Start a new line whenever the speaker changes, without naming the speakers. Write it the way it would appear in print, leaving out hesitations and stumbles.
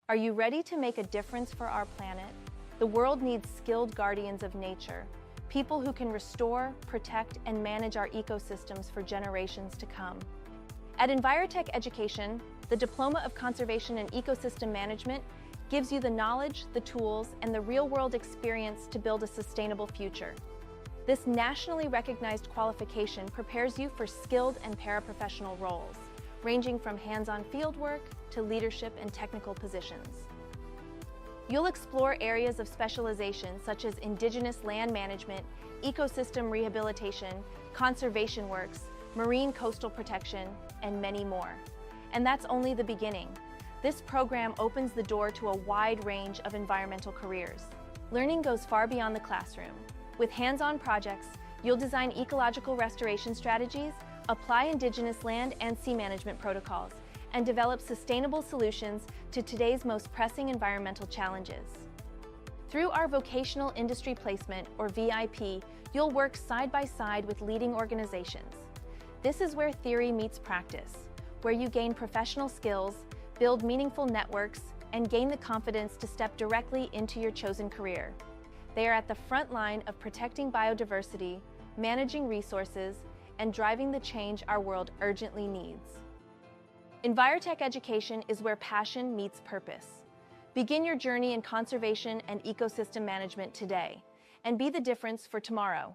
Are you ready to make a difference for our planet? The world needs skilled guardians of nature, people who can restore, protect, and manage our ecosystems for generations to come. At Envirotech Education, the Diploma of Conservation and Ecosystem Management gives you the knowledge, the tools, and the real-world experience to build a sustainable future. This nationally recognized qualification prepares you for skilled and paraprofessional roles, ranging from hands-on fieldwork to leadership and technical positions. You'll explore areas of specialization such as indigenous land management, ecosystem rehabilitation, conservation works, marine coastal protection, and many more. And that's only the beginning. This program opens the door to a wide range of environmental careers. Learning goes far beyond the classroom. With hands-on projects, you'll design ecological restoration strategies, apply indigenous land and sea management protocols, and develop sustainable solutions to today's most pressing environmental challenges. Through our Vocational Industry Placement, or VIP, you'll work side by side with leading organizations. This is where theory meets practice, where you gain professional skills, build meaningful networks, and gain the confidence to step directly into your chosen career. They are at the front line of protecting biodiversity, managing resources, and driving the change our world urgently needs. Envirotech Education is where passion meets purpose. Begin your journey in conservation and ecosystem management today, and be the difference for tomorrow.